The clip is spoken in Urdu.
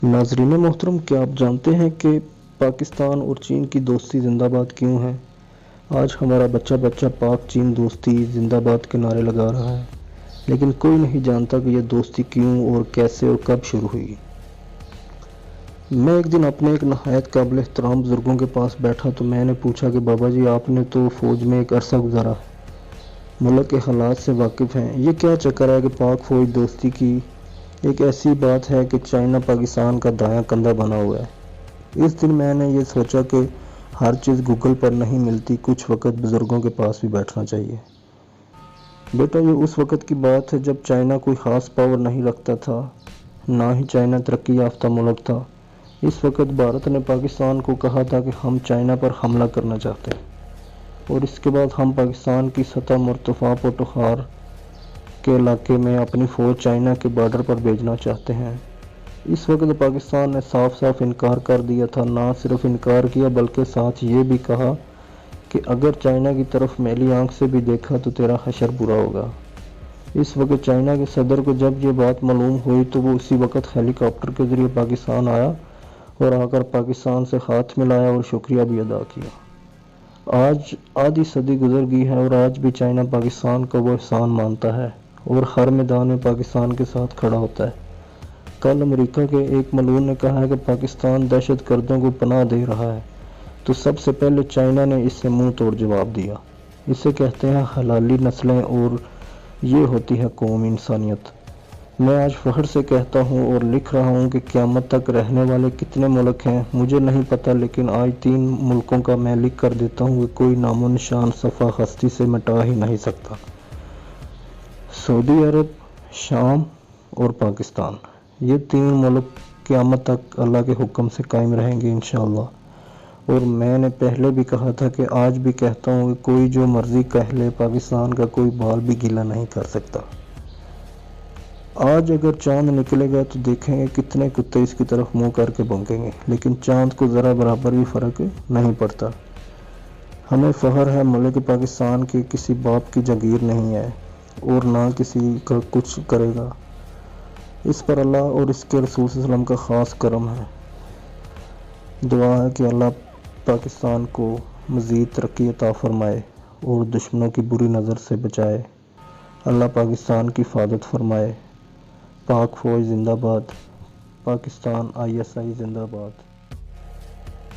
ناظرین محترم، کیا آپ جانتے ہیں کہ پاکستان اور چین کی دوستی زندہ باد کیوں ہے؟ آج ہمارا بچہ بچہ پاک چین دوستی زندہ باد کے نعرے لگا رہا ہے، لیکن کوئی نہیں جانتا کہ یہ دوستی کیوں اور کیسے اور کب شروع ہوئی۔ میں ایک دن اپنے ایک نہایت قابل احترام بزرگوں کے پاس بیٹھا تو میں نے پوچھا کہ بابا جی، آپ نے تو فوج میں ایک عرصہ گزارا ہے، ملک کے حالات سے واقف ہیں، یہ کیا چکر ہے کہ پاک فوج دوستی کی ایک ایسی بات ہے کہ چائنا پاکستان کا دایاں کندھا بنا ہوا ہے۔ اس دن میں نے یہ سوچا کہ ہر چیز گوگل پر نہیں ملتی، کچھ وقت بزرگوں کے پاس بھی بیٹھنا چاہیے۔ بیٹا، یہ اس وقت کی بات ہے جب چائنا کوئی خاص پاور نہیں رکھتا تھا، نہ ہی چائنا ترقی یافتہ ملک تھا۔ اس وقت بھارت نے پاکستان کو کہا تھا کہ ہم چائنا پر حملہ کرنا چاہتے ہیں، اور اس کے بعد ہم پاکستان کی سطح مرتفع پوٹوخار کے علاقے میں اپنی فوج چائنا کے بارڈر پر بھیجنا چاہتے ہیں۔ اس وقت پاکستان نے صاف صاف انکار کر دیا تھا، نہ صرف انکار کیا بلکہ ساتھ یہ بھی کہا کہ اگر چائنا کی طرف میلی آنکھ سے بھی دیکھا تو تیرا حشر برا ہوگا۔ اس وقت چائنا کے صدر کو جب یہ بات معلوم ہوئی تو وہ اسی وقت ہیلی کاپٹر کے ذریعے پاکستان آیا اور آ کر پاکستان سے ہاتھ ملایا اور شکریہ بھی ادا کیا۔ آج آدھی صدی گزر گئی ہے اور آج بھی چائنا پاکستان کا وہ احسان مانتا ہے اور ہر میدان میں پاکستان کے ساتھ کھڑا ہوتا ہے۔ کل امریکہ کے ایک ملعون نے کہا ہے کہ پاکستان دہشت گردوں کو پناہ دے رہا ہے، تو سب سے پہلے چائنا نے اس سے منہ توڑ جواب دیا۔ اسے کہتے ہیں حلالی نسلیں اور یہ ہوتی ہے قوم انسانیت۔ میں آج فخر سے کہتا ہوں اور لکھ رہا ہوں کہ قیامت تک رہنے والے کتنے ملک ہیں مجھے نہیں پتہ، لیکن آج 3 ملکوں کا میں لکھ کر دیتا ہوں کہ کوئی نام و نشان صفحہ ہستی سے مٹا ہی نہیں سکتا۔ سعودی عرب، شام اور پاکستان، یہ 3 ملک قیامت تک اللہ کے حکم سے قائم رہیں گے انشاءاللہ۔ اور میں نے پہلے بھی کہا تھا کہ آج بھی کہتا ہوں کہ کوئی جو مرضی کہہ لے، پاکستان کا کوئی بال بھی گیلا نہیں کر سکتا۔ آج اگر چاند نکلے گا تو دیکھیں گے کتنے کتے اس کی طرف منہ کر کے بھونکیں گے، لیکن چاند کو ذرا برابر بھی فرق نہیں پڑتا۔ ہمیں فخر ہے ملک پاکستان کے کسی باپ کی جاگیر نہیں ہے اور نہ کسی کا کچھ کرے گا۔ اس پر اللہ اور اس کے رسول صلی اللہ علیہ وسلم کا خاص کرم ہے۔ دعا ہے کہ اللہ پاکستان کو مزید ترقی عطا فرمائے اور دشمنوں کی بری نظر سے بچائے۔ اللہ پاکستان کی حفاظت فرمائے۔ پاک فوج زندہ باد، پاکستان ISI زندہ باد۔